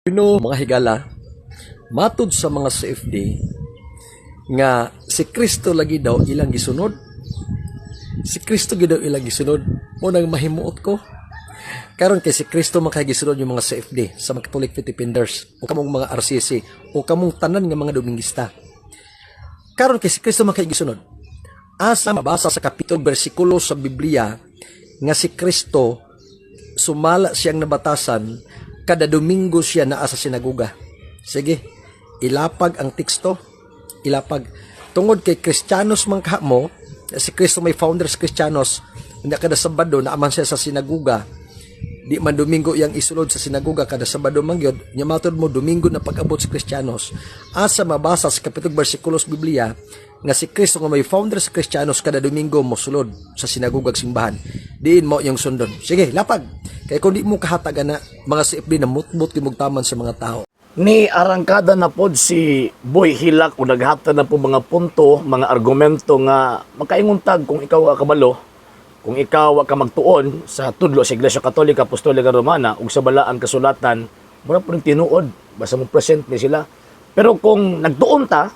Mga higala, matud sa mga CFD nga si Kristo lagi daw ilang gisunod. Si Kristo gid daw ilang gisunod. Mo nang mahimuot ko. Karon kay si Kristo man kay gisunod yung mga CFD sa mga Catholic Filipinders o kamong mga RCC o kamong tanan nga mga Domingista. Karon kay si Kristo man kay gisunod. Asa mabasa sa kapitulo bersikulo sa Biblia nga si Kristo sumala siyang nabatasan kada Domingo siya naa sa sinaguga. Sige, ilapag ang teksto, ilapag. Tungod kay Kristiyanos man kaha mo, si Kristo may founders Kristiyanos, hindi kada Sabado naaman siya sa sinaguga. Di man Domingo yang isulod sa sinaguga kada Sabado man gyud, nya matod mo Domingo na pag-abot sa Kristiyanos. Asa mabasa sa kapitulo bersikulo sa Biblia nga si Kristo nga may founders Kristiyanos kada Domingo mo sulod sa sinagugag simbahan. Diin mo yung sundon. Sige, lapag. Kaya kung di mo kahataga na mga CFD na mutmut kimugtaman sa mga tao. Ni arangkada na pod si Boy Hilak o naghata na po mga punto, mga argumento nga makainguntag kung ikaw kabalo, kung ikaw ka magtuon sa tudlo sa Iglesia Katolika Apostolika Romana ug sa balaang kasulatan, mura po rin tinuod, basta mo present ni sila. Pero kung nagtuon ta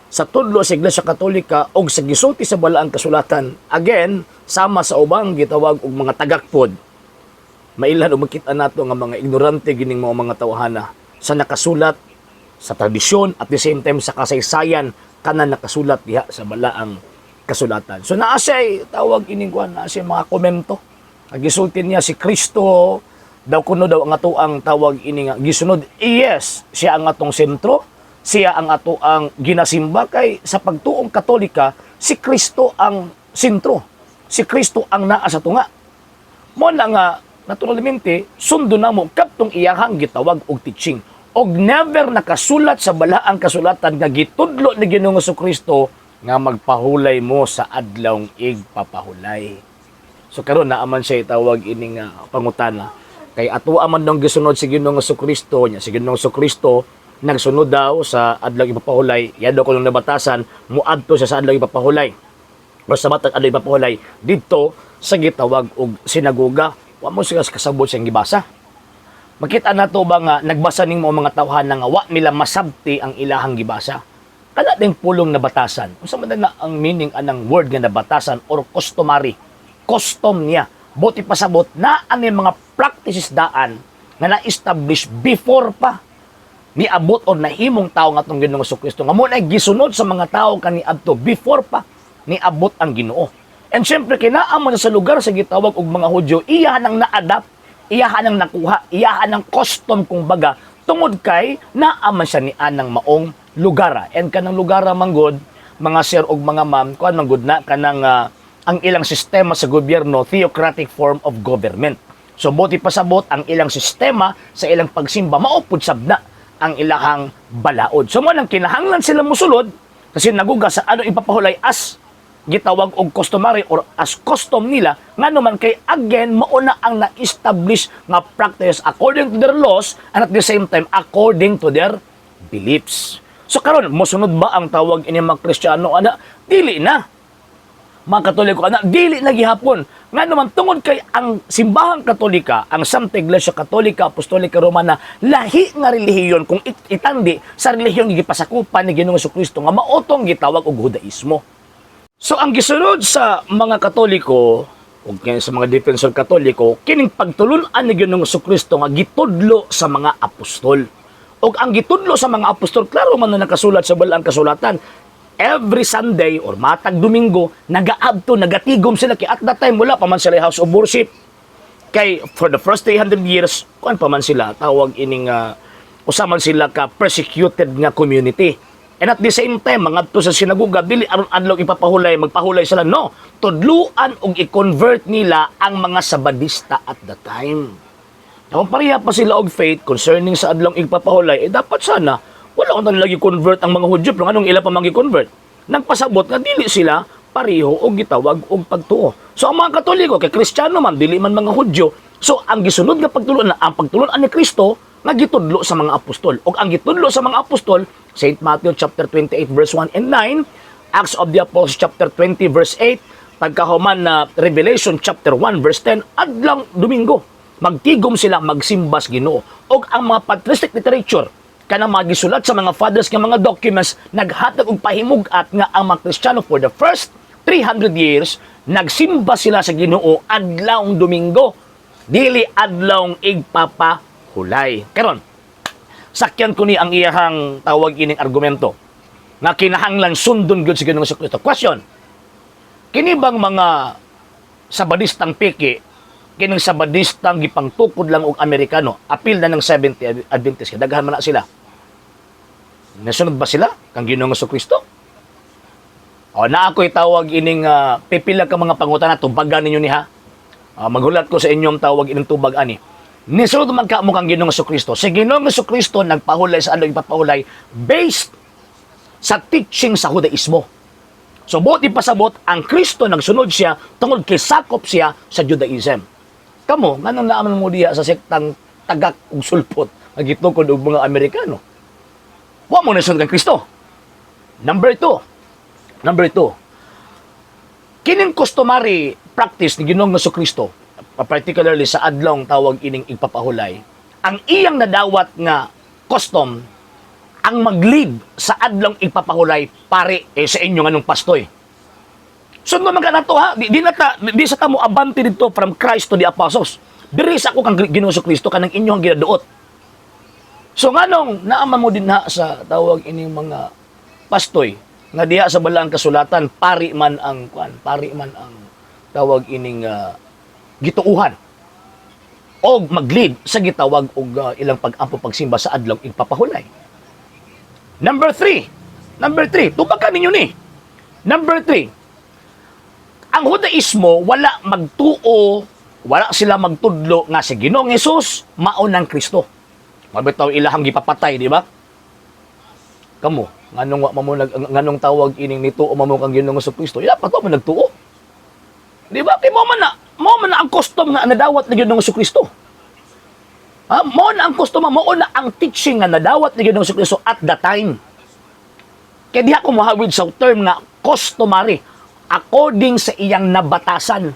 sa tudlo sa Iglesia Katolika o sa gisulti sa balaang kasulatan, again, sama sa ubang gitawag og mga tagakpod, mailan o makita nato nga mga ignorante gining mga tawhana sa nakasulat sa tradisyon at the same time sa kasaysayan kanan nakasulat diha sa balaang kasulatan. So naa siya tawag ining kuan, naa siya mga komento. Gisulti niya si Kristo daw kuno daw ang atoang tawag ini nga gisunod. Yes, siya ang atong sentro, siya ang atoang ginasimba kay sa pagtuong Katolika si Kristo ang sentro. Si Kristo ang naa sa tunga. Mo na nga naturalmente, sundo na mo kaptong iyahang gitawag og teaching. Og never nakasulat sa balaang kasulatan nga gitudlo ni Ginoong Jesucristo nga magpahulay mo sa adlawng igpapahulay. So karon naaman siya itawag ining pangutana. Kay ato man nang gisunod si Ginoong Jesucristo nya si Ginoong Jesucristo nagsunod daw sa adlawng igpapahulay. Ya daw kuno nabatasan muadto siya sa adlawng igpapahulay. O sa matag adlawng igpapahulay didto sa gitawag og sinagoga. Wa mo siya kasabot siyang gibasa. Makita nato ba nga nagbasa ning mga tawhana nga wa nila masabti ang ilahang gibasa. Kana ding pulong na batasan. Unsa man na ang meaning anang word nga nabatasan or customary. Custom niya. Buti pasabot na ang mga practices daan nga na-establish before pa niabot or nahimong tao nga atong Ginoong Jesucristo. Nga mo na gisunod sa mga tao kaniadto before pa niabot ang Ginoo. And syempre, kinaaman sa lugar sa gitawag og mga Hudyo, iyahan ang na-adapt, iyahan ang nakuha, iyahan ang custom kung baga, tungod kay naaman siya ni anang maong lugar. And kanang lugar manggod, mga sir og mga ma'am, kuan manggod na kanang ang ilang sistema sa gobyerno, theocratic form of government. So buti pasabot ang ilang sistema sa ilang pagsimba, maupod sabna ang ilahang balaod. So mo nang kinahanglan sila musulod, kasi naguga sa ano ipapahulay as gitawag og customary or as custom nila nga naman kay again mauna ang na-establish nga practice according to their laws and at the same time according to their beliefs. So karon mosunod ba ang tawag ini mga Kristiyano ana? Dili na. Mga Katoliko ana, dili na gihapon. Nga naman tungod kay ang simbahang Katolika, ang Santa Iglesia Katolika Apostolika Romana, lahi nga relihiyon kung itandi sa relihiyon gipasakupan ni Ginoong Jesucristo nga maotong gitawag og Judaismo. So ang gisunod sa mga Katoliko o sa mga defensor Katoliko, kining pagtulunan ni Ginoong Jesucristo nga gitudlo sa mga apostol. O ang gitudlo sa mga apostol, klaro man na nakasulat sa balaang kasulatan, every Sunday or matag Domingo, nagaabto, nagatigom sila. Kay at that time, wala pa man sila house of worship. Kay for the first 300 years, kuan pa man sila, tawag ining, usaman sila ka persecuted nga community. And at the same time, mga to sa sinaguga, dili aron adlaw ipapahulay, magpahulay sila. No, tudluan og i-convert nila ang mga Sabadista at the time. Kung pareha pa sila og faith concerning sa adlaw ipapahulay, dapat sana, wala kung nila i-convert ang mga Hudyo, pero anong ila pa mag-i-convert? Nagpasabot nga dili sila pareho og gitawag og pagtuo. So ang mga Katoliko, kay Kristiyano man, dili man mga Hudyo. So ang gisunod nga pagtulunan, ang pagtulunan ni Kristo, nga gitudlo sa mga apostol. O ang gitudlo sa mga apostol, St. Matthew chapter 28 verse 1 and 9, Acts of the Apostles chapter 20 verse 8, pagkahuman na Revelation chapter 1 verse 10, adlang Domingo. magtigom sila magsimbas Ginoo. Og ang mga patristic literature kanang mga gisulat sa mga fathers nga mga documents naghatag og pahimugat nga ang mga Kristiyano for the first 300 years nagsimba sila sa Ginoo adlawng Domingo, dili adlawng igpapahulay. Karon sakyan ko ni ang iyahang tawag ining argumento nga kinahanglan sundon gyud sa Ginoong Kristo. Question: kini bang mga sabadistang piki, kining sabadistang gipangtukod lang og Amerikano, apil na ng 70 Adventist, daghan man na sila, nasunod ba sila kang Ginoong Kristo? O na ako'y tawag ining pipila ka mga pangutana, tubagan ninyo niha. Maghulat ko sa inyong tawag ining tubag ani. Nisunod man ka mo kang Ginoong Kristo. Si Ginoong Kristo nagpahulay sa ano ipapahulay based sa teaching sa Judaismo. So buot ipasabot ang Kristo nagsunod siya tungod kay sakop siya sa Judaism. Kamo nganong naaman mo diha sa sektang tagak ug sulpot nagitukod og mga Amerikano? Wa mo nasunod kang Kristo. Number two, kining customary practice ni Ginoong Kristo, particularly sa adlong tawag ining igpapahulay, ang iyang nadawat nga custom ang mag-lead sa adlong igpapahulay pare sa inyo nganong pastoy. Sunod man ka nato ha, di sa tamo abante dito from Christ to the apostles. Diri sa ako kang Ginoong Kristo kanang inyong ginaduot. So nganong naaman mo din ha sa tawag ining mga pastoy nga diha sa balaang kasulatan pari man ang tawag ining gituuhan o mag-lead sa gitawag og ilang pag-ampo pagsimba sa adlong igpapahulay. Number 3, tubakan ninyo ni. Number 3, ang Judaismo wala magtuo, wala sila magtudlo nga si Ginoong Hesus mao nang Kristo. Mabitaw ilahang gipapatay, di ba? Kamo nganong tawag ining nituo mo kang Ginoong Kristo, ila pa to man nagtuo. Di ba? Kay mo man na ang custom nga nadawat ni Ginoong Kristo. Mo na ang custom, mo na ang teaching nga nadawat ni Ginoong Kristo at the time. Kaya diha ko mahawid sa term nga customary according sa iyang nabatasan.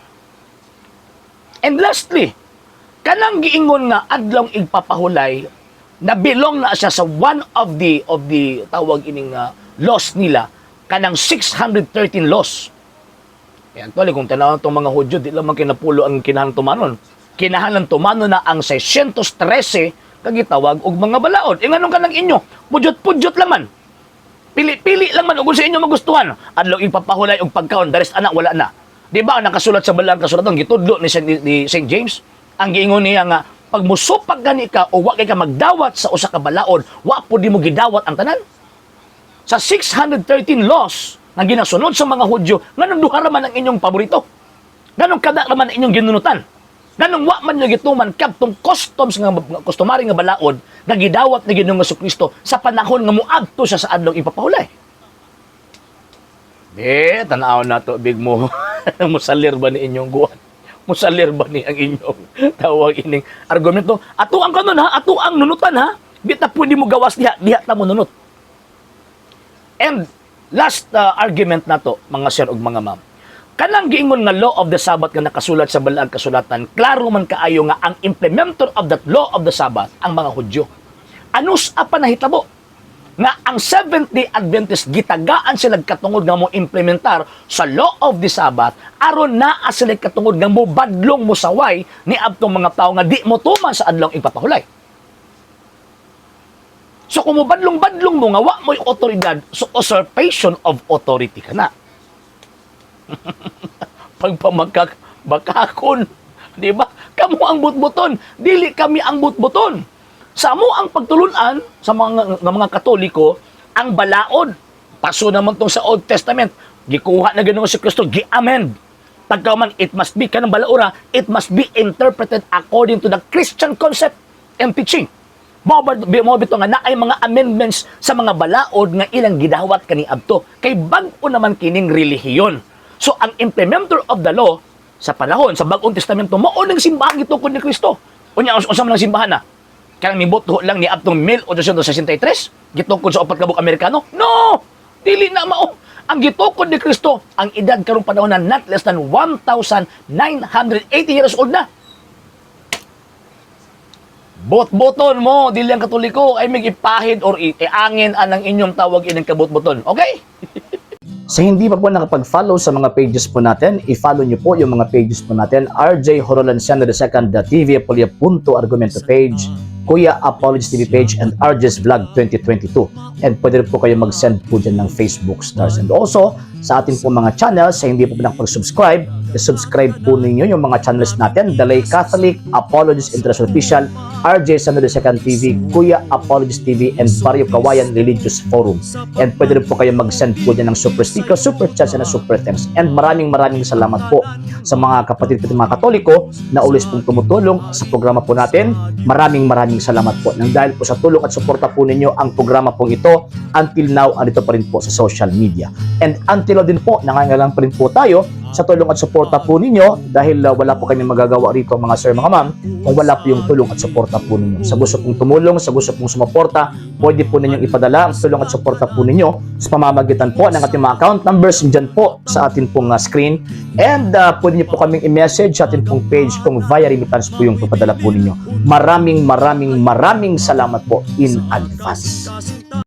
And lastly, kanang giingon nga adlong igpapahulay na belong na siya sa one of the tawag ining laws nila, kanang 613 laws. Kaya actually, kung tanawang itong mga Hudyo, di lamang kinapulo ang kinahang tumanon. Kinahanglan tumano na ang 613 kagitawag og mga balaod. E nganong kanang inyo, pudyot-pudyot lang man. Pili-pili lang man ug sa inyo magustuhan. Adlaw ipapahulay og pagkaon, the rest anak wala na. Di ba nakasulat sa balaang kasulatan gitudlo ni St. James, ang giingon niya nga pag musupag gani ka o wa kay ka magdawat sa usa ka balaod, wa pud di mo gidawat ang tanan. Sa 613 laws nga ginasunod sa mga Hudyo, nganong duha ra man ang inyong paborito? Nganong kada ra man ang inyong ginunutan? Nganong wa man nyo gituman kadtong customs nga customary nga balaod nga gidawat ni Ginoong Kristo sa panahon nga moadto siya sa adlong ipapahulay? Tanaw na to big mo. Musalir ba ni inyong guwan? Musalir ba ni ang inyong tawag ining argumento? Ato ang kanon ha, ato ang nunutan ha. Di ta pwede mo gawas diha ta mo nunut. And last argument na to, mga sir ug mga ma'am. Kanang giingon nga law of the Sabbath nga nakasulat sa balaang kasulatan, klaro man kaayo nga ang implementer of that law of the Sabbath ang mga Hudyo. Anus apa nahitabo nga ang Seventh-day Adventist gitagaan sila katungod nga mo implementar sa law of the Sabbath aron naa sila katungod nga mo badlong mo saway ni adtong mga tao nga di mo tuman sa adlong ipapahulay. So kung mo badlong mo nga wa mo'y otoridad, so usurpation of authority ka na. Pagpamakakon, di ba? Kamu ang butbuton, dili kami ang butbuton. Sa mo ang pagtulunan sa mga Katoliko, ang balaod, paso naman tong sa Old Testament, gikuha na Ginoong Kristo, gi-amend. Pagkaman, it must be, kanang balaura, it must be interpreted according to the Christian concept and teaching. Mo bito nga na ay mga amendments sa mga balaod nga ilang gidawat kani adto. Kay bag-o naman kining relihiyon. So, ang implementer of the law, sa panahon, sa Bagong Testamento, mao nang simbahan gitukod ni Kristo. Unya, unsa man ang simbahan na? Kanang mibuto lang ni Abtong 1863, gitukod sa upat kabuk Amerikano? No! Dili na mao. Ang gitukod ni Kristo, ang edad karong panahon na not less than 1,980 years old na. bot-boton mo, dili ang Katoliko, ay may ipahid or iangin anang inyong tawag inang kabot-boton. Okay? Sa hindi pa po nakapag-follow sa mga pages po natin, i-follow nyo po yung mga pages po natin, RJ Horolanciano II TV Apolia Punto Argumento page, Kuya Apologist TV page, and RJ's Vlog 2022. And pwede rin po kayo mag-send po dyan ng Facebook stars. And also, sa ating po mga channels, sa hindi po nakapag-subscribe, subscribe po ninyo yung mga channels natin, Dalay Catholic, Apologist International Official, RJ Sano II TV, Kuya Apologist TV, and Barrio Kawayan Religious Forum. And pwede rin po kayo mag-send po dyan ng super sticker, super chats, and super thanks. And maraming salamat po sa mga kapatid ko mga Katoliko na ulis pong tumutulong sa programa po natin. Maraming salamat po. Nang dahil po sa tulong at suporta po ninyo, ang programa pong ito, until now, andito pa rin po sa social media. And until now din po, nangangailangan pa rin po tayo sa tulong at suporta po ninyo dahil wala po kami magagawa rito mga sir, mga ma'am, kung wala po yung tulong at suporta po ninyo. Sa gusto pong tumulong, sa gusto pong sumuporta, pwede po ninyong ipadala ang tulong at suporta po ninyo sa pamamagitan po ng ating mga account numbers dyan po sa ating pong screen. And pwede niyo po kaming i-message sa ating pong page kung via remittance po yung papadala po ninyo. Maraming salamat po in advance.